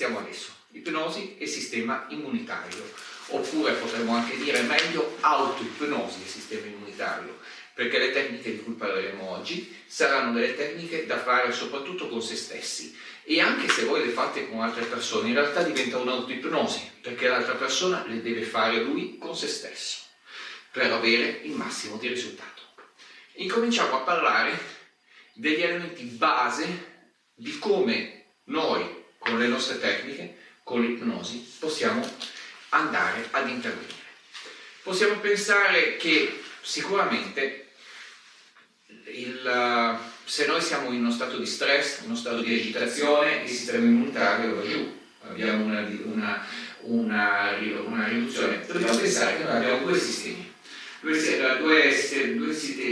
stiamo adesso, ipnosi e sistema immunitario, oppure potremmo anche dire meglio autoipnosi e sistema immunitario, perché le tecniche di cui parleremo oggi saranno delle tecniche da fare soprattutto con se stessi, e anche se voi le fate con altre persone in realtà diventa un'autoipnosi, perché l'altra persona le deve fare lui con se stesso per avere il massimo di risultato. Incominciamo a parlare degli elementi base di come noi con le nostre tecniche, con l'ipnosi, possiamo andare ad intervenire. Possiamo pensare che sicuramente se noi siamo in uno stato di stress, in uno stato di agitazione, il sistema immunitario va giù, abbiamo una riduzione. Dobbiamo pensare che noi abbiamo due sistemi,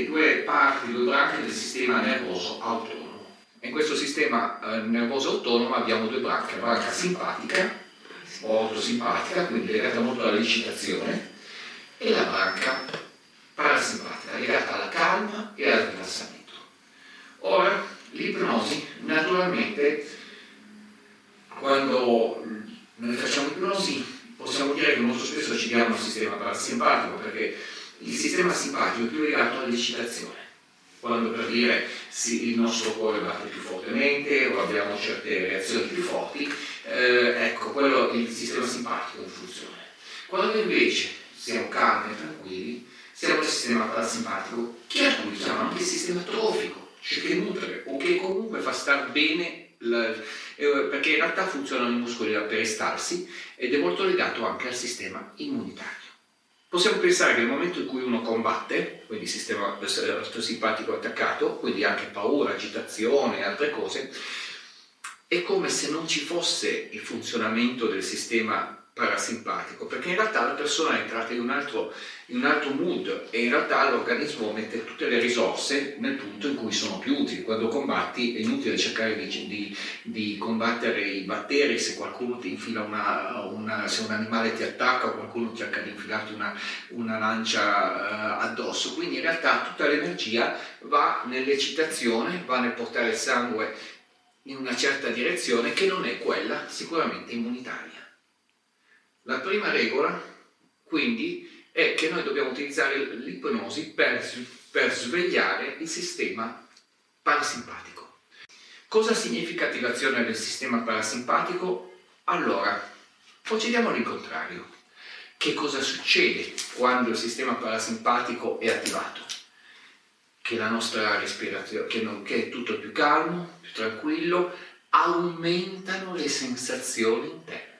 due parti, due branche del sistema nervoso autonomo. In questo sistema nervoso autonomo abbiamo due branche, la branca simpatica o autosimpatica, quindi legata molto all'eccitazione, e la branca parasimpatica, legata alla calma e al rilassamento. Ora, l'ipnosi, naturalmente, quando noi facciamo ipnosi, possiamo dire che molto spesso ci diamo il sistema parasimpatico, perché il sistema simpatico è più legato all'eccitazione. Quando, per dire, il nostro cuore batte più fortemente o abbiamo certe reazioni più forti, ecco, quello è il sistema simpatico in funzione. Quando invece siamo calmi e tranquilli, siamo nel sistema parasimpatico, che alcuni chiamano anche il sistema trofico, cioè che nutre o che comunque fa star bene, perché in realtà funzionano i muscoli da peristalsi ed è molto legato anche al sistema immunitario. Possiamo pensare che nel momento in cui uno combatte, quindi sistema simpatico attaccato, quindi anche paura, agitazione e altre cose, è come se non ci fosse il funzionamento del sistema parasimpatico, perché in realtà la persona è entrata in un altro mood e in realtà l'organismo mette tutte le risorse nel punto in cui sono più utili. Quando combatti è inutile cercare di combattere i batteri se qualcuno ti infila se un animale ti attacca o qualcuno cerca di infilarti una lancia addosso. Quindi in realtà tutta l'energia va nell'eccitazione, va nel portare il sangue in una certa direzione che non è quella sicuramente immunitaria. La prima regola, quindi, è che noi dobbiamo utilizzare l'ipnosi per svegliare il sistema parasimpatico. Cosa significa attivazione del sistema parasimpatico? Allora, procediamo all'incontrario. Che cosa succede quando il sistema parasimpatico è attivato? Che la nostra respirazione, che è tutto più calmo, più tranquillo, aumentano le sensazioni interne.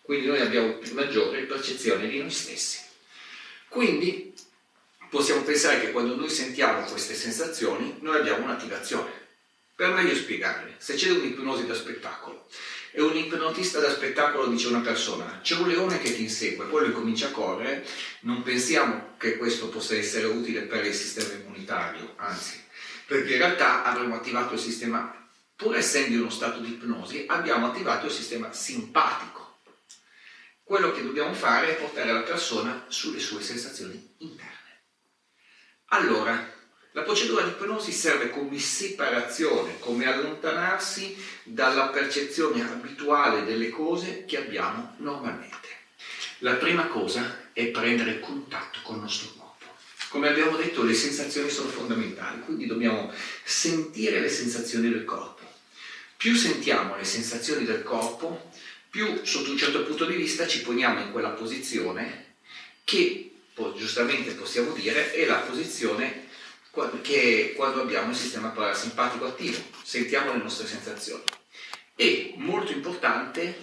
Quindi noi abbiamo maggiore percezione di noi stessi. Quindi possiamo pensare che quando noi sentiamo queste sensazioni, noi abbiamo un'attivazione. Per meglio spiegarle, se c'è un'ipnosi da spettacolo e un ipnotista da spettacolo dice a una persona c'è un leone che ti insegue, poi lui comincia a correre, non pensiamo che questo possa essere utile per il sistema immunitario, anzi, perché in realtà avremo attivato il sistema, pur essendo in uno stato di ipnosi, abbiamo attivato il sistema simpatico. Quello che dobbiamo fare è portare la persona sulle sue sensazioni interne. Allora, la procedura di ipnosi serve come separazione, come allontanarsi dalla percezione abituale delle cose che abbiamo normalmente. La prima cosa è prendere contatto con il nostro corpo. Come abbiamo detto, le sensazioni sono fondamentali, quindi dobbiamo sentire le sensazioni del corpo. Più sentiamo le sensazioni del corpo, più sotto un certo punto di vista ci poniamo in quella posizione che, giustamente possiamo dire, è la posizione che quando abbiamo il sistema parasimpatico attivo, sentiamo le nostre sensazioni. E molto importante,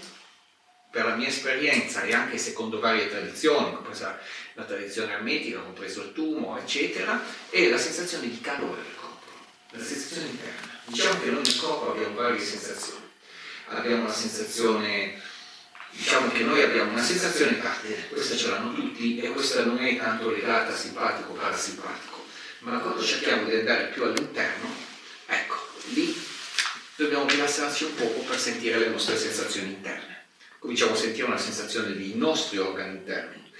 per la mia esperienza e anche secondo varie tradizioni, compresa la tradizione ermetica, compreso il Tumo, eccetera, è la sensazione di calore del corpo, la sensazione interna. Diciamo che noi nel corpo abbiamo varie sensazioni. Abbiamo una sensazione, diciamo che noi abbiamo una sensazione tattile, questa ce l'hanno tutti e questa non è tanto legata a simpatico o parasimpatico, ma quando cerchiamo di andare più all'interno, ecco, lì dobbiamo rilassarci un poco per sentire le nostre sensazioni interne. Cominciamo a sentire una sensazione dei nostri organi interni,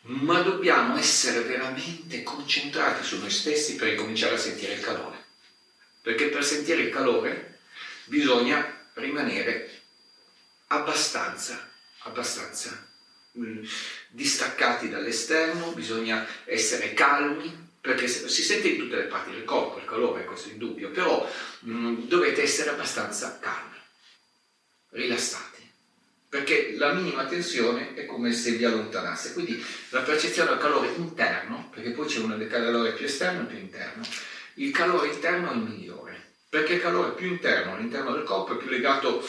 ma dobbiamo essere veramente concentrati su noi stessi per incominciare a sentire il calore, perché per sentire il calore bisogna rimanere abbastanza distaccati dall'esterno, bisogna essere calmi, perché si sente in tutte le parti del corpo il calore, questo è indubbio, però dovete essere abbastanza calmi, rilassati, perché la minima tensione è come se vi allontanasse, quindi la percezione del calore interno, perché poi c'è un calore più esterno e più interno, il calore interno è il migliore, perché il calore più interno all'interno del corpo è più legato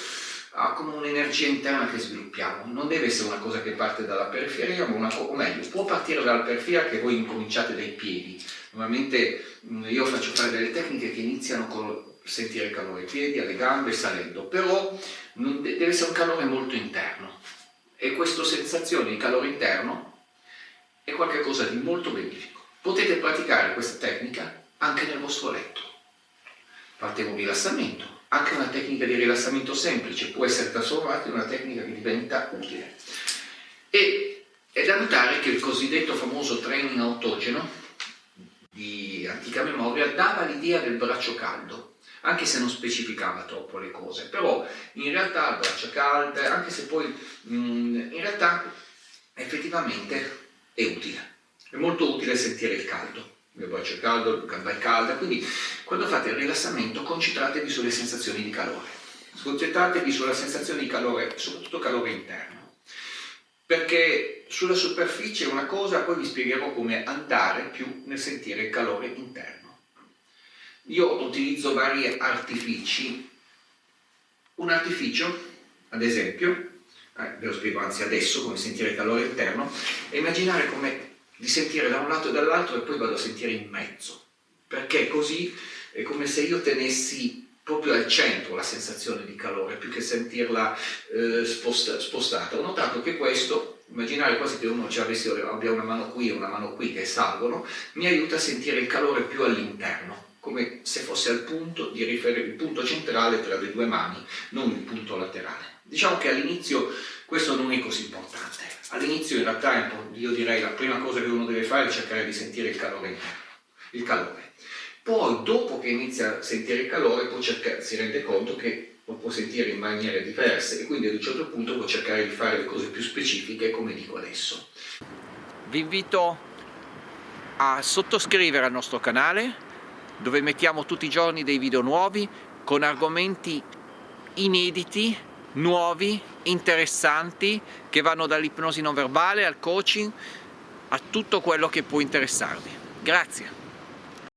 ha come un'energia interna che sviluppiamo, non deve essere una cosa che parte dalla periferia, o meglio, può partire dalla periferia che voi incominciate dai piedi. Normalmente io faccio fare delle tecniche che iniziano con sentire il calore ai piedi, alle gambe, salendo, però deve essere un calore molto interno e questa sensazione di calore interno è qualcosa di molto benefico. Potete praticare questa tecnica anche nel vostro letto. Fate un rilassamento. Anche una tecnica di rilassamento semplice può essere trasformata in una tecnica che diventa utile. E è da notare che il cosiddetto famoso training autogeno di antica memoria dava l'idea del braccio caldo, anche se non specificava troppo le cose, però in realtà il braccio caldo, anche se poi in realtà effettivamente è utile, è molto utile sentire il caldo. Il braccio è caldo, la gamba è calda, quindi quando fate il rilassamento concentratevi sulle sensazioni di calore, concentratevi sulla sensazione di calore, soprattutto calore interno, perché sulla superficie è una cosa, poi vi spiegherò come andare più nel sentire il calore interno. Io utilizzo vari artifici, un artificio, ad esempio, ve lo spiego anzi adesso come sentire il calore interno, e immaginare come di sentire da un lato e dall'altro e poi vado a sentire in mezzo, perché così è come se io tenessi proprio al centro la sensazione di calore più che sentirla spostata. Ho notato che questo, immaginare quasi che uno abbia una mano qui e una mano qui che salgono, mi aiuta a sentire il calore più all'interno, come se fosse al punto di il punto centrale tra le due mani, non il punto laterale. Diciamo che all'inizio questo non è così importante. All'inizio in realtà io direi la prima cosa che uno deve fare è cercare di sentire il calore interno, il calore. Poi dopo che inizia a sentire il calore si rende conto che lo può sentire in maniere diverse e quindi ad un certo punto può cercare di fare le cose più specifiche come dico adesso. Vi invito a sottoscrivere al nostro canale dove mettiamo tutti i giorni dei video nuovi con argomenti inediti, nuovi, interessanti, che vanno dall'ipnosi non verbale al coaching, a tutto quello che può interessarvi. Grazie.